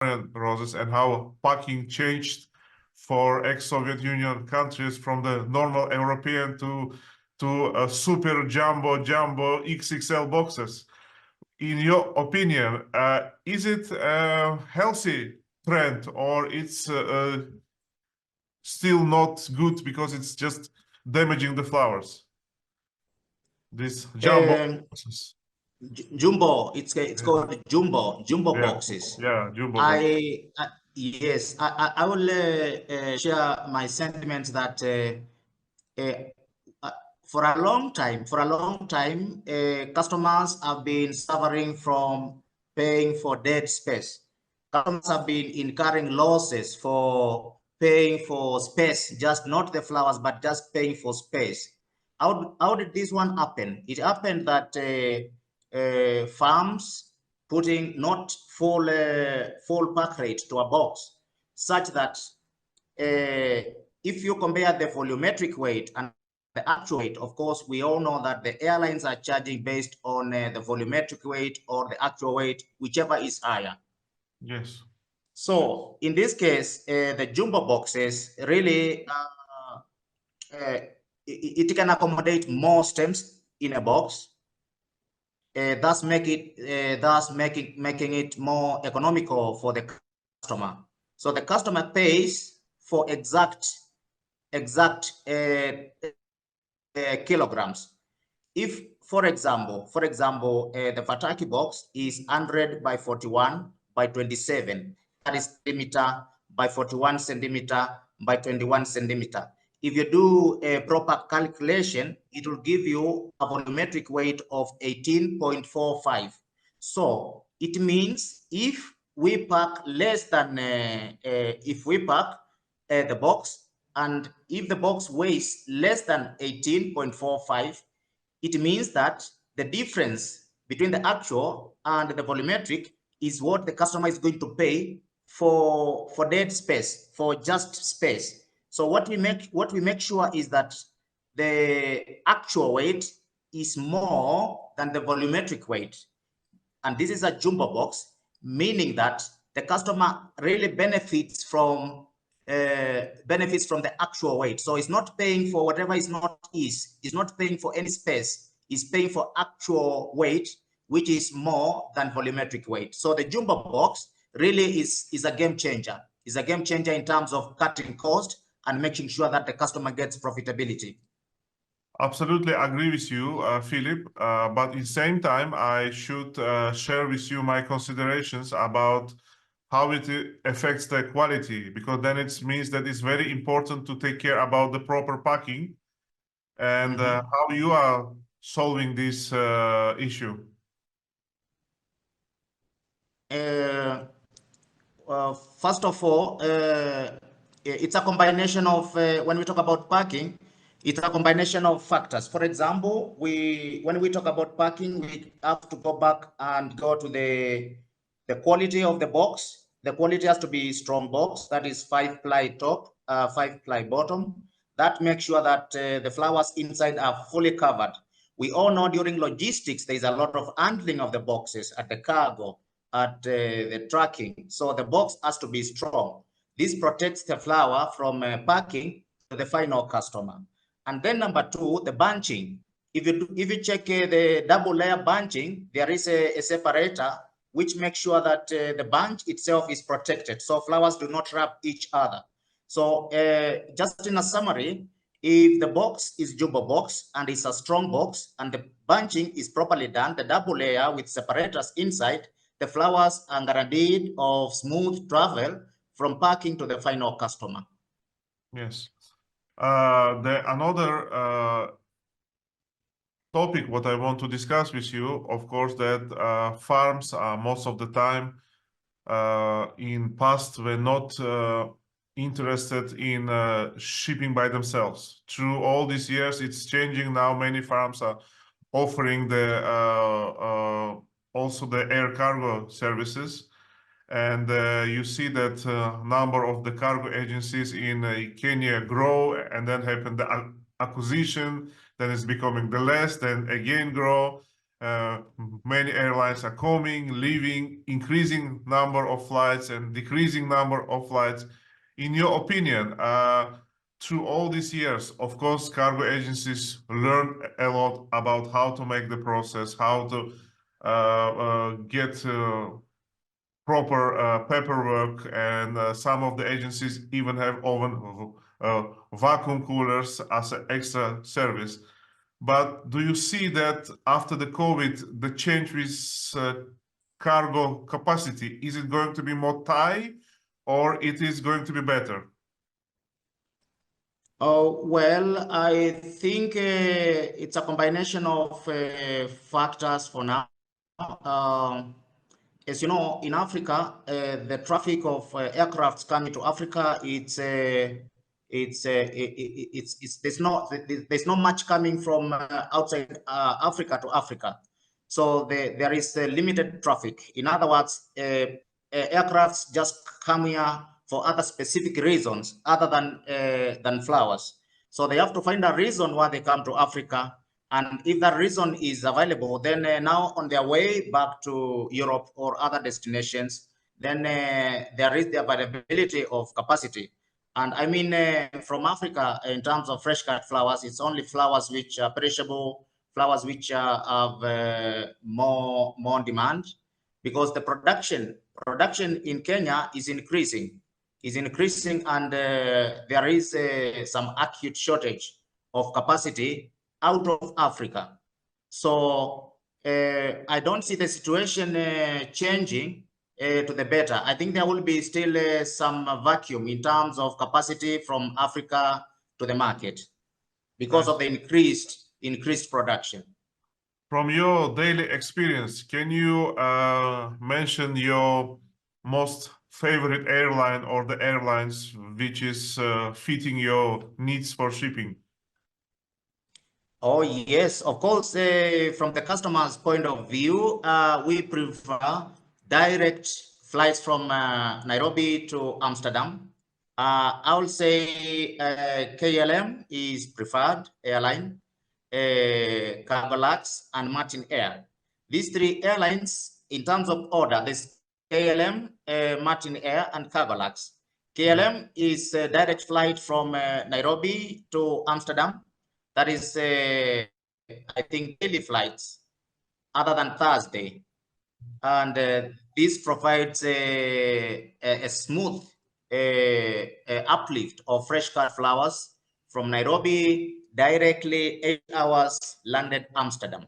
Roses, and how packing changed for ex-Soviet Union countries from the normal European to super jumbo XXL boxes. In your opinion, is it a healthy trend, or it's still not good because it's just damaging the flowers? This jumbo boxes. Jumbo, it's called jumbo Yeah, boxes. yeah, jumbo boxes. Yes, I will share my sentiments that for a long time, customers have been suffering from paying for dead space. Customers have been incurring losses for paying for space, just not the flowers, but just paying for space. How did this one happen? It happened that farms putting not full pack rate to a box, such that if you compare the volumetric weight and the actual weight, of course, we all know that the airlines are charging based on the volumetric weight or the actual weight, whichever is higher. Yes. So in this case, the jumbo boxes really it can accommodate more stems in a box. Thus making it more economical for the customer. So the customer pays for exact kilograms. If, for example, the Fataki box is 100 by 41 by 27, that is centimeter by 41 centimeter by 21 centimeter. If you do a proper calculation, it will give you a volumetric weight of 18.45. So it means if we pack less than, the box, and if the box weighs less than 18.45, it means that the difference between the actual and the volumetric is what the customer is going to pay for dead space, for just space. So what we make sure is that the actual weight is more than the volumetric weight. And this is a jumbo box, meaning that the customer really benefits from the actual weight. So it's not paying for whatever is not paying for any space. It's paying for actual weight, which is more than volumetric weight. So the jumbo box really is a game changer. It's a game changer in terms of cutting cost and making sure that the customer gets profitability. Absolutely agree with you, Philip. But at the same time, I should share with you my considerations about how it affects the quality, because then it means that it's very important to take care about the proper packing and how you are solving this issue. First of all, it's a combination of, when we talk about packing, it's a combination of factors. For example, when we talk about packing, we have to go back and go to the quality of the box. The quality has to be strong box, that is 5-ply top, 5-ply bottom. That makes sure that the flowers inside are fully covered. We all know during logistics, there's a lot of handling of the boxes at the cargo, at the tracking. So the box has to be strong. This protects the flower from packing to the final customer. And then number two, the bunching. If you check the double layer bunching, there is a separator which makes sure that the bunch itself is protected, so flowers do not wrap each other. So just in a summary, if the box is jumbo box and it's a strong box and the bunching is properly done, the double layer with separators inside, the flowers are guaranteed of smooth travel from packing to the final customer. Yes. Another topic what I want to discuss with you, of course, that farms most of the time in past were not interested in shipping by themselves. Through all these years, it's changing now. Many farms are offering the also the air cargo services, and you see that number of the cargo agencies in Kenya grow, and then happen the acquisition, then it's becoming the less, then again grow. many airlines are coming, leaving, increasing number of flights and decreasing number of flights. In your opinion, through all these years, of course, cargo agencies learn a lot about how to make the process, how to get proper paperwork, and some of the agencies even have vacuum coolers as an extra service. But do you see that after the COVID, the change with cargo capacity, is it going to be more tight or it is going to be better? Oh, well, I think it's a combination of factors for now. As you know, in Africa, the traffic of aircrafts coming to Africa, it's there's not much coming from outside Africa to Africa. So there is limited traffic. In other words, aircrafts just come here for other specific reasons other than flowers. So they have to find a reason why they come to Africa. And if that reason is available, then now on their way back to Europe or other destinations, then there is the availability of capacity. And I mean, from Africa, in terms of fresh cut flowers, it's only flowers which are perishable, flowers which have more demand, because the production in Kenya is increasing, and there is some acute shortage of capacity out of Africa. So I don't see the situation changing to the better. I think there will be still some vacuum in terms of capacity from Africa to the market because of the increased production. From your daily experience, can you mention your most favorite airline or the airlines which is fitting your needs for shipping? Oh, yes, of course. From the customer's point of view, we prefer direct flights from Nairobi to Amsterdam. I will say KLM is preferred airline, Cargolax, and Martin Air. These three airlines, in terms of order, there's KLM, Martin Air, and Cargolax. KLM is a direct flight from Nairobi to Amsterdam. That is, I think, daily flights other than Thursday. And this provides a smooth uplift of fresh cut flowers from Nairobi, directly 8 hours, landed Amsterdam.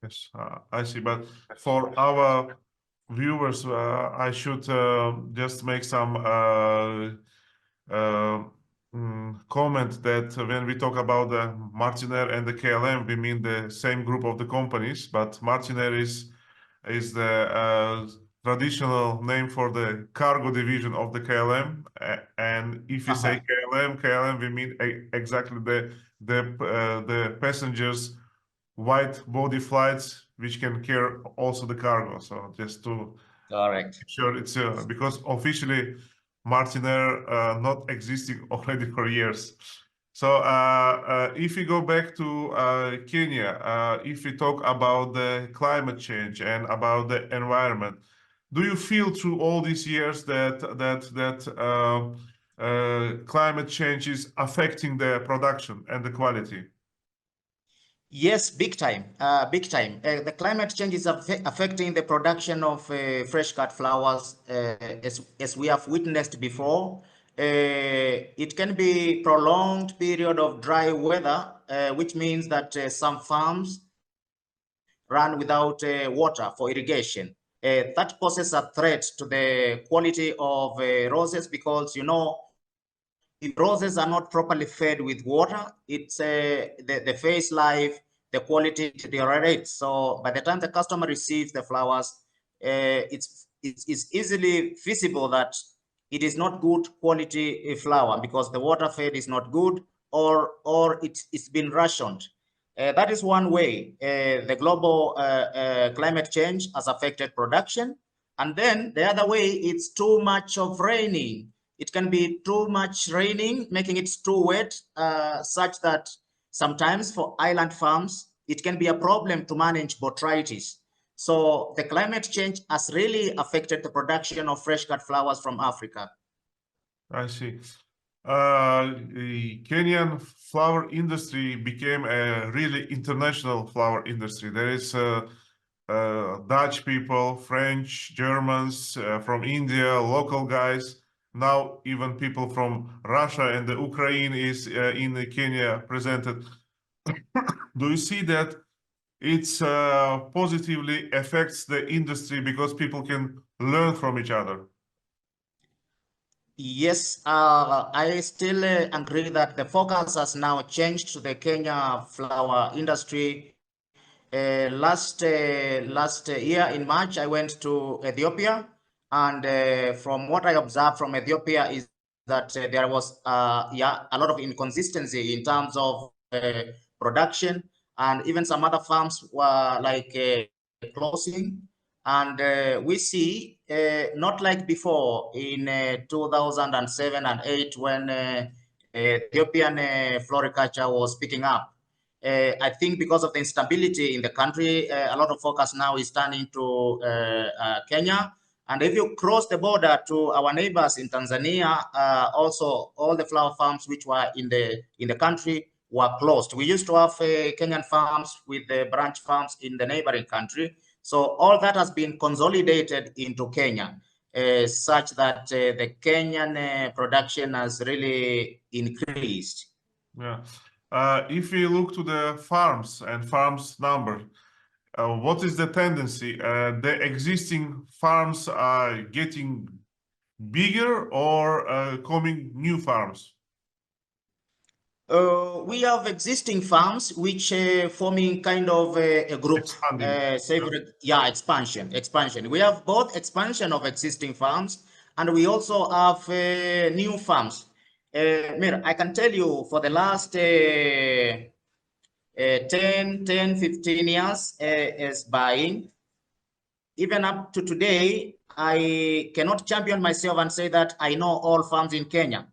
Yes, I see. But for our viewers, I should just make some comment that when we talk about the Martinair and the KLM, we mean the same group of the companies, but Martinair is the traditional name for the cargo division of the KLM. And if you say KLM, we mean exactly the passengers wide body flights which can carry also the cargo. So just to make sure it's because officially Martinair not existing already for years. So if we go back to Kenya, if we talk about the climate change and about the environment, do you feel through all these years that climate change is affecting the production and the quality? Yes, big time, big time. The climate change is affecting the production of fresh cut flowers, as we have witnessed before. It can be prolonged period of dry weather, which means that some farms run without water for irrigation. That poses a threat to the quality of roses, because, you know, if roses are not properly fed with water, it's the face life, the quality deteriorates. So by the time the customer receives the flowers, it's easily visible that it is not good quality flower, because the water fed is not good, or it's been rationed. That is one way the global climate change has affected production. And then the other way, it's too much of raining. It can be too much raining, making it too wet, such that sometimes for island farms, it can be a problem to manage botrytis. So the climate change has really affected the production of fresh cut flowers from Africa. I see. The Kenyan flower industry became a really international flower industry. There is Dutch people, French, Germans, from India, local guys. Now even people from Russia and the Ukraine is in Kenya presented. Do you see that it's positively affects the industry because people can learn from each other? Yes, I still agree that the focus has now changed to the Kenya flower industry. Last year in March, I went to Ethiopia, and from what I observed from Ethiopia is that there was a lot of inconsistency in terms of production, and even some other farms were like closing. And we see not like before in 2007 and 8 when Ethiopian floriculture was picking up. I think because of the instability in the country, a lot of focus now is turning to Kenya. And if you cross the border to our neighbors in Tanzania, also all the flower farms which were in the country were closed. We used to have Kenyan farms with the branch farms in the neighboring country. So all that has been consolidated into Kenya, such that the Kenyan production has really increased. Yeah. If we look to the farms and farms number, what is the tendency? The existing farms are getting bigger or coming new farms? We have existing farms which forming kind of a group, Expanding. say for expansion. We have both expansion of existing farms, and we also have new farms. Mir, I can tell you for the last 15 years as buying, even up to today, I cannot champion myself and say that I know all farms in Kenya.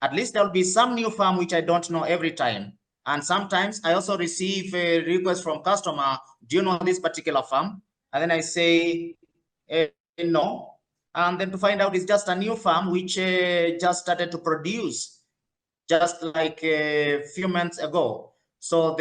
At least there will be some new farm which I don't know every time. And sometimes I also receive a request from customer, do you know this particular farm? And then I say, no. And then to find out it's just a new farm which just started to produce just like a few months ago. So the